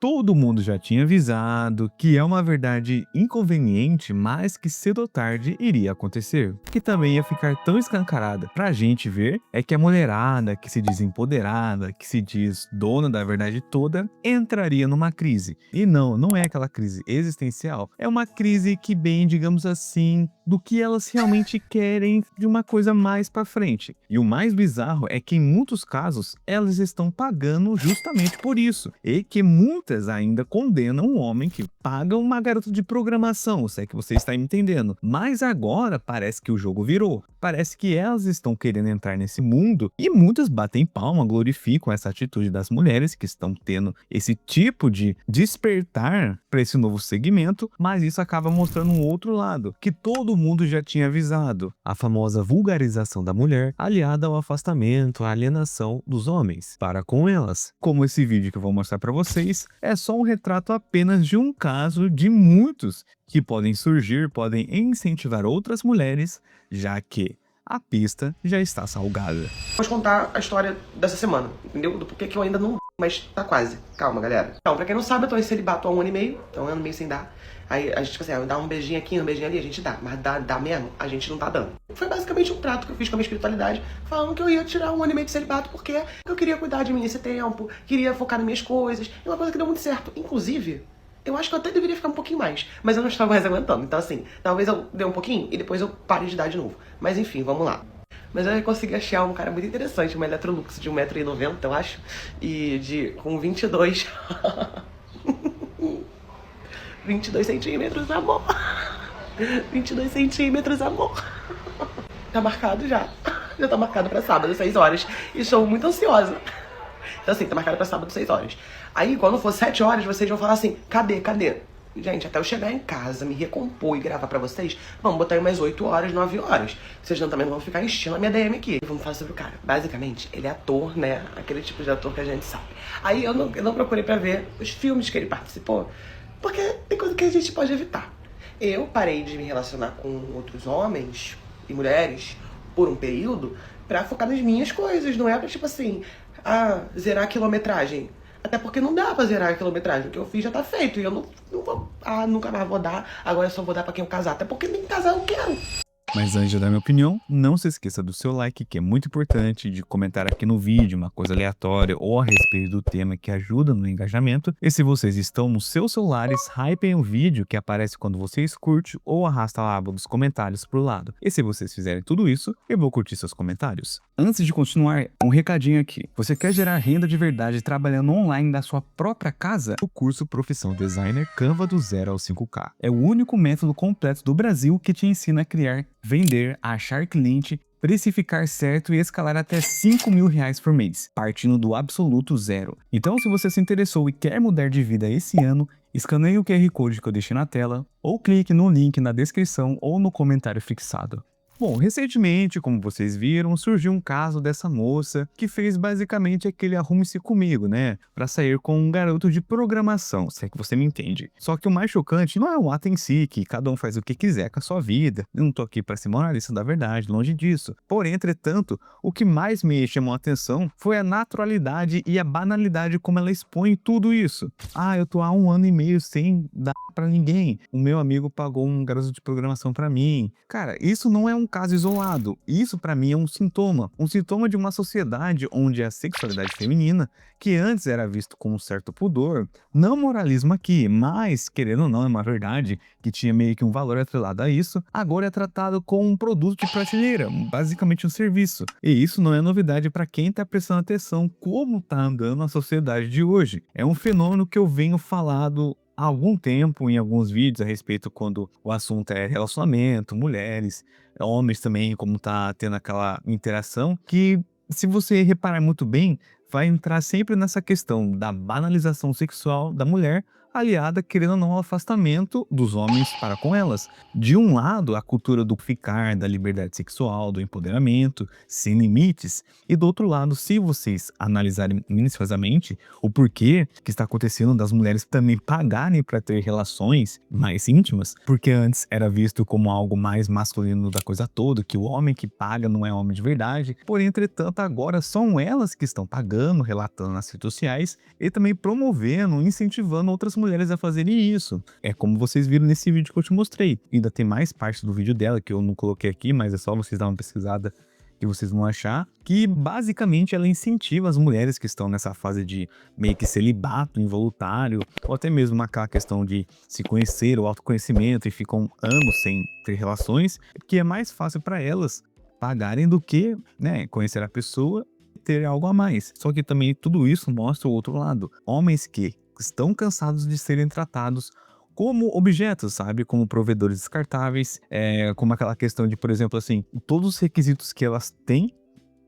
Todo mundo já tinha avisado que é uma verdade inconveniente, mas que cedo ou tarde iria acontecer. O que também ia ficar tão escancarada pra gente ver é que a mulherada, que se diz empoderada, que se diz dona da verdade toda, entraria numa crise. E não é aquela crise existencial, é uma crise que bem, digamos assim, do que elas realmente querem de uma coisa mais pra frente. E o mais bizarro é que em muitos casos elas estão pagando justamente por isso, e que muitas ainda condenam um homem que paga uma garota de programação, se é que você está me entendendo. Mas agora parece que o jogo virou. Parece que elas estão querendo entrar nesse mundo e muitas batem palma, glorificam essa atitude das mulheres que estão tendo esse tipo de despertar para esse novo segmento, mas isso acaba mostrando um outro lado, que todo mundo já tinha avisado: a famosa vulgarização da mulher, aliada ao afastamento, à alienação dos homens para com elas. Como esse vídeo que eu vou mostrar para vocês é só um retrato apenas de um caso de muitos que podem surgir, podem incentivar outras mulheres, já que a pista já está salgada. Vou contar a história dessa semana, entendeu? Do porquê que eu ainda não mas tá quase. Calma, galera. Então, pra quem não sabe, eu tô em celibato há 1 ano e meio, então 1 ano e meio sem dar. Aí a gente, tipo assim, dá um beijinho aqui, um beijinho ali, a gente dá. Mas dá mesmo, a gente não tá dando. Foi basicamente um trato que eu fiz com a minha espiritualidade, falando que eu ia tirar 1 ano e meio de celibato porque eu queria cuidar de mim nesse tempo, queria focar nas minhas coisas. E uma coisa que deu muito certo. Inclusive, eu acho que eu até deveria ficar um pouquinho mais, mas eu não estava mais aguentando. Então, assim, talvez eu dê um pouquinho e depois eu pare de dar de novo. Mas enfim, vamos lá. Mas eu consegui achar um cara muito interessante, uma Electrolux de 1,90 m, eu acho, e com 22... 22 centímetros, amor. 22 centímetros, amor. Tá marcado já. Já tá marcado pra sábado, 6 horas. E estou muito ansiosa. Então assim, tá marcado pra sábado, 6 horas. Aí, quando for 7 horas, vocês vão falar assim, cadê? Gente, até eu chegar em casa, me recompor e gravar pra vocês, vamos botar aí umas 8 horas, 9 horas. Vocês também não vão ficar enchendo a minha DM aqui. Vamos falar sobre o cara. Basicamente, ele é ator, né? Aquele tipo de ator que a gente sabe. Aí eu não procurei pra ver os filmes que ele participou, porque tem coisa que a gente pode evitar. Eu parei de me relacionar com outros homens e mulheres por um período pra focar nas minhas coisas. Não é pra, tipo assim, zerar a quilometragem. Até porque não dá pra zerar a quilometragem. O que eu fiz já tá feito. E eu não vou. Nunca mais vou dar. Agora eu só vou dar pra quem eu casar. Até porque nem casar eu quero. Mas antes de dar minha opinião, não se esqueça do seu like, que é muito importante, de comentar aqui no vídeo uma coisa aleatória ou a respeito do tema, que ajuda no engajamento. E se vocês estão nos seus celulares, hypem o vídeo que aparece quando vocês curtem ou arrasta a aba dos comentários pro lado. E se vocês fizerem tudo isso, eu vou curtir seus comentários. Antes de continuar, um recadinho aqui. Você quer gerar renda de verdade trabalhando online da sua própria casa? O curso Profissão Designer Canva do 0 ao 5K. É o único método completo do Brasil que te ensina a criar, vender, achar cliente, precificar certo e escalar até R$ 5.000 por mês, partindo do absoluto zero. Então, se você se interessou e quer mudar de vida esse ano, escaneie o QR Code que eu deixei na tela, ou clique no link na descrição ou no comentário fixado. Bom, recentemente, como vocês viram, surgiu um caso dessa moça que fez basicamente aquele arrume-se comigo, né? Pra sair com um garoto de programação, se é que você me entende. Só que o mais chocante não é o ato em si, que cada um faz o que quiser com a sua vida. Eu não tô aqui pra ser moralista da verdade, longe disso. Porém, entretanto, o que mais me chamou a atenção foi a naturalidade e a banalidade como ela expõe tudo isso. Eu tô há 1 ano e meio sem dar pra ninguém. O meu amigo pagou um garoto de programação pra mim. Cara, isso não é um caso isolado. Isso pra mim é um sintoma de uma sociedade onde a sexualidade feminina, que antes era visto com um certo pudor, não moralismo aqui, mas querendo ou não, é uma verdade que tinha meio que um valor atrelado a isso, agora é tratado como um produto de prateleira, basicamente um serviço. E isso não é novidade pra quem tá prestando atenção como tá andando a sociedade de hoje. É um fenômeno que eu venho falado há algum tempo em alguns vídeos a respeito quando o assunto é relacionamento, mulheres, homens também, como tá tendo aquela interação, que se você reparar muito bem, vai entrar sempre nessa questão da banalização sexual da mulher aliada, querendo ou não, ao afastamento dos homens para com elas. De um lado, a cultura do ficar, da liberdade sexual, do empoderamento, sem limites, e do outro lado, se vocês analisarem minuciosamente o porquê que está acontecendo das mulheres também pagarem para ter relações mais íntimas, porque antes era visto como algo mais masculino da coisa toda, que o homem que paga não é homem de verdade, porém, entretanto, agora são elas que estão pagando, relatando nas redes sociais e também promovendo, incentivando outras mulheres a fazerem isso. É como vocês viram nesse vídeo que eu te mostrei. Ainda tem mais parte do vídeo dela que eu não coloquei aqui, mas é só vocês dar uma pesquisada que vocês vão achar, que basicamente ela incentiva as mulheres que estão nessa fase de meio que celibato involuntário, ou até mesmo aquela questão de se conhecer, o autoconhecimento, e ficam anos sem ter relações, que é mais fácil para elas pagarem do que, né, conhecer a pessoa e ter algo a mais. Só que também tudo isso mostra o outro lado. Homens que estão cansados de serem tratados como objetos, sabe? Como provedores descartáveis, como aquela questão de, por exemplo, assim, todos os requisitos que elas têm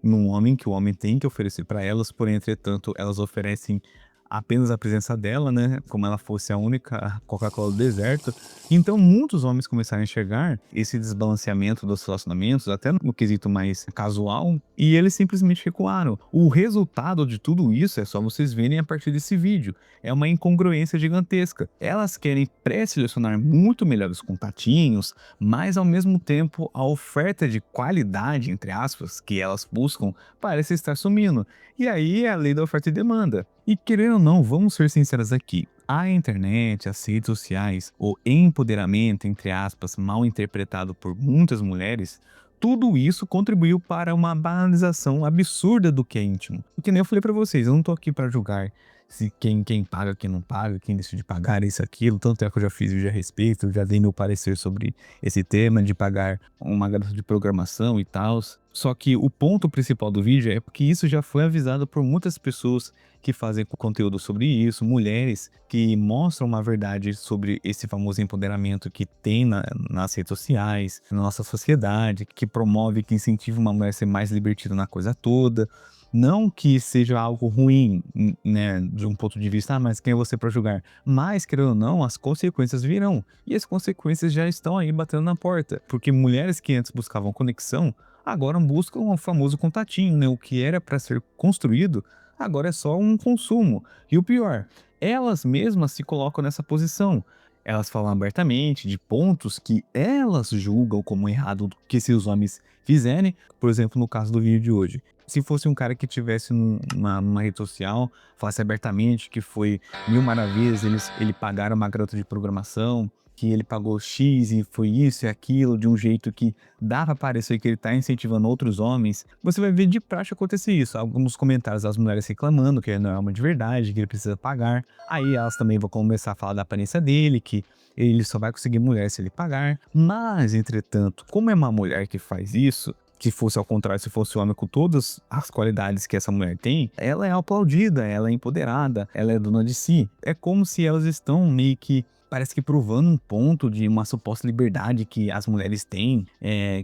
num homem, que o homem tem que oferecer para elas, porém, entretanto, elas oferecem apenas a presença dela, né? Como ela fosse a única Coca-Cola do deserto. Então, muitos homens começaram a enxergar esse desbalanceamento dos relacionamentos, até no quesito mais casual, e eles simplesmente recuaram. O resultado de tudo isso é só vocês verem a partir desse vídeo. É uma incongruência gigantesca. Elas querem pré-selecionar muito melhor os contatinhos, mas ao mesmo tempo a oferta de qualidade, entre aspas, que elas buscam, parece estar sumindo. E aí é a lei da oferta e demanda. E querendo ou não, vamos ser sinceros aqui. A internet, as redes sociais, o empoderamento, entre aspas, mal interpretado por muitas mulheres, tudo isso contribuiu para uma banalização absurda do que é íntimo. E que nem eu falei pra vocês, eu não tô aqui pra julgar se quem paga, quem não paga, quem decide pagar, isso, aquilo. Tanto é que eu já fiz vídeo a respeito, já dei meu parecer sobre esse tema de pagar uma garota de programação e tal. Só que o ponto principal do vídeo é porque isso já foi avisado por muitas pessoas que fazem conteúdo sobre isso, mulheres que mostram uma verdade sobre esse famoso empoderamento que tem nas redes sociais, na nossa sociedade, que promove, que incentiva uma mulher a ser mais libertina na coisa toda. Não que seja algo ruim, né, de um ponto de vista, mas quem é você para julgar? Mas, querendo ou não, as consequências virão. E as consequências já estão aí batendo na porta. Porque mulheres que antes buscavam conexão, agora buscam o famoso contatinho, né? O que era para ser construído, agora é só um consumo. E o pior, elas mesmas se colocam nessa posição. Elas falam abertamente de pontos que elas julgam como errado do que se os homens fizerem. Por exemplo, no caso do vídeo de hoje. Se fosse um cara que tivesse numa rede social, falasse abertamente que foi mil maravilhas, ele pagaram uma garota de programação, que ele pagou X e foi isso e aquilo, de um jeito que dá pra parecer que ele tá incentivando outros homens, você vai ver de praxe acontecer isso. Alguns comentários das mulheres reclamando que ele não é uma de verdade, que ele precisa pagar. Aí elas também vão começar a falar da aparência dele, que ele só vai conseguir mulher se ele pagar. Mas, entretanto, como é uma mulher que faz isso, se fosse ao contrário, se fosse um homem com todas as qualidades que essa mulher tem, ela é aplaudida, ela é empoderada, ela é dona de si. É como se elas estão meio que, parece que provando um ponto de uma suposta liberdade que as mulheres têm,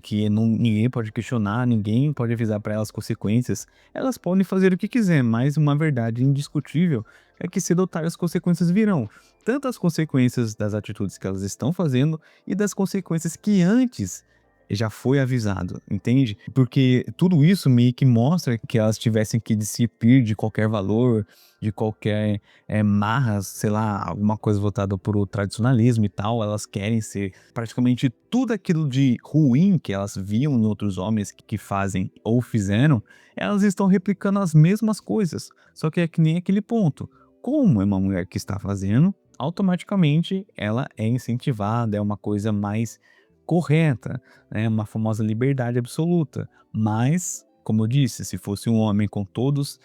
que ninguém pode questionar, ninguém pode avisar para elas as consequências. Elas podem fazer o que quiser, mas uma verdade indiscutível é que cedo ou tarde as consequências virão. Tanto as consequências das atitudes que elas estão fazendo e das consequências que antes já foi avisado, entende? Porque tudo isso meio que mostra que elas tivessem que despir de qualquer valor, de qualquer marra, sei lá, alguma coisa voltada para o tradicionalismo e tal. Elas querem ser praticamente tudo aquilo de ruim que elas viam em outros homens que fazem ou fizeram, elas estão replicando as mesmas coisas. Só que é que nem aquele ponto. Como é uma mulher que está fazendo, automaticamente ela é incentivada, é uma coisa mais correta, né? Uma famosa liberdade absoluta. Mas, como eu disse, se fosse um homem com todas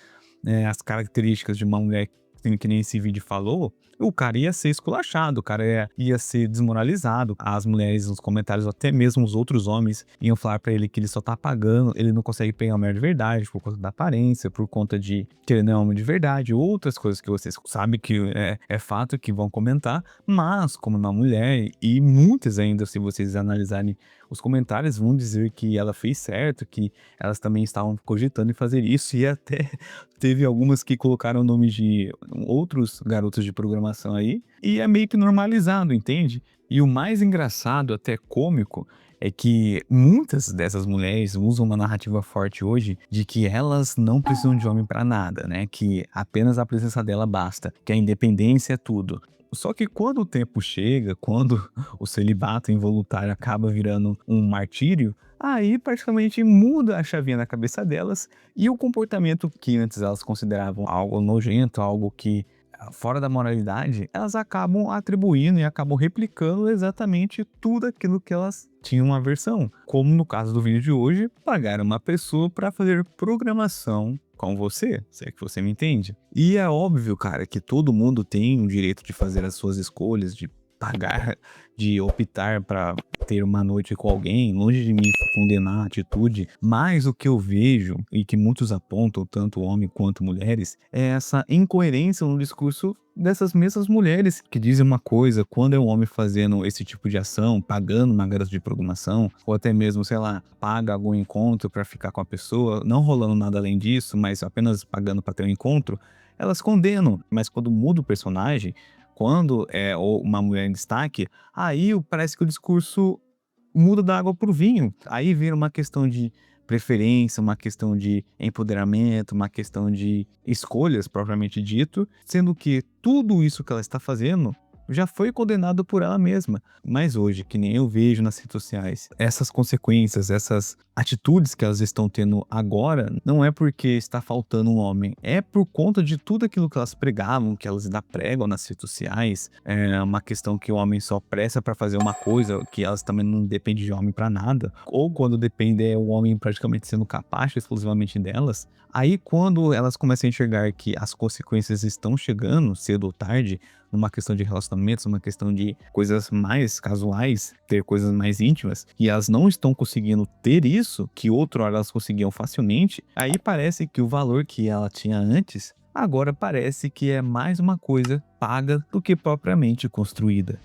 as características de uma mulher, que nem esse vídeo falou, o cara ia ser esculachado, o cara ia ser desmoralizado. As mulheres nos comentários, até mesmo os outros homens, iam falar pra ele que ele só tá pagando, ele não consegue pegar uma mulher de verdade por conta da aparência, por conta de que ele não é homem de verdade, outras coisas que vocês sabem que é fato que vão comentar. Mas, como uma mulher, e muitas ainda, se vocês analisarem os comentários vão dizer que ela fez certo, que elas também estavam cogitando em fazer isso, e até teve algumas que colocaram o nome de outros garotos de programação aí, e é meio que normalizado, entende? E o mais engraçado, até cômico, é que muitas dessas mulheres usam uma narrativa forte hoje de que elas não precisam de homem pra nada, né? Que apenas a presença dela basta, que a independência é tudo. Só que quando o tempo chega, quando o celibato involuntário acaba virando um martírio, aí praticamente muda a chavinha na cabeça delas e o comportamento que antes elas consideravam algo nojento, algo que fora da moralidade, elas acabam atribuindo e acabam replicando exatamente tudo aquilo que elas tinham aversão. Como no caso do vídeo de hoje, pagar uma pessoa para fazer programação com você, se é que você me entende. E é óbvio, cara, que todo mundo tem o direito de fazer as suas escolhas, de pagar, de optar para ter uma noite com alguém, longe de mim condenar a atitude, mas o que eu vejo e que muitos apontam, tanto homens quanto mulheres, é essa incoerência no discurso dessas mesmas mulheres que dizem uma coisa quando é um homem fazendo esse tipo de ação, pagando uma garota de programação, ou até mesmo, sei lá, paga algum encontro para ficar com a pessoa, não rolando nada além disso, mas apenas pagando para ter um encontro, elas condenam, mas quando muda o personagem, quando é uma mulher em destaque, aí parece que o discurso muda da água pro vinho. Aí vira uma questão de preferência, uma questão de empoderamento, uma questão de escolhas propriamente dito, sendo que tudo isso que ela está fazendo já foi condenado por ela mesma. Mas hoje, que nem eu vejo nas redes sociais, essas consequências, essas atitudes que elas estão tendo agora, não é porque está faltando um homem, é por conta de tudo aquilo que elas pregavam, que elas ainda pregam nas redes sociais. É uma questão que o homem só presta para fazer uma coisa, que elas também não dependem de homem para nada, ou quando depende é o homem praticamente sendo capaz exclusivamente delas. Aí quando elas começam a enxergar que as consequências estão chegando cedo ou tarde, numa questão de relacionamentos, numa questão de coisas mais casuais, ter coisas mais íntimas, e elas não estão conseguindo ter isso, que outrora elas conseguiam facilmente, aí parece que o valor que ela tinha antes, agora parece que é mais uma coisa paga do que propriamente construída.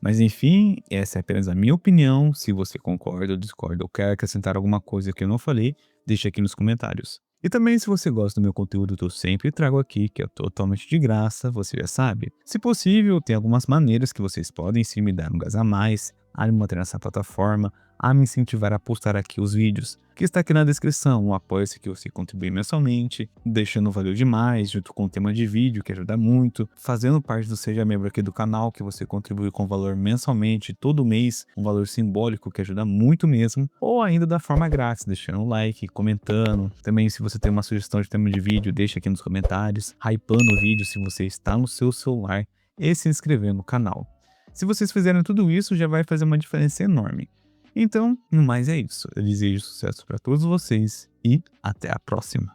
Mas enfim, essa é apenas a minha opinião. Se você concorda ou discorda ou quer acrescentar alguma coisa que eu não falei, deixa aqui nos comentários. E também, se você gosta do meu conteúdo que eu sempre trago aqui, que é totalmente de graça, você já sabe. Se possível, tem algumas maneiras que vocês podem sim me dar um gás a mais, a me manter nessa plataforma, a me incentivar a postar aqui os vídeos, que está aqui na descrição, o apoio-se que você contribui mensalmente, deixando valeu demais, junto com o tema de vídeo, que ajuda muito, fazendo parte do Seja Membro aqui do canal, que você contribui com valor mensalmente, todo mês, um valor simbólico, que ajuda muito mesmo, ou ainda da forma grátis, deixando um like, comentando, também se você tem uma sugestão de tema de vídeo, deixa aqui nos comentários, hypando o vídeo se você está no seu celular e se inscrever no canal. Se vocês fizerem tudo isso, já vai fazer uma diferença enorme. Então, no mais é isso. Eu desejo sucesso para todos vocês e até a próxima.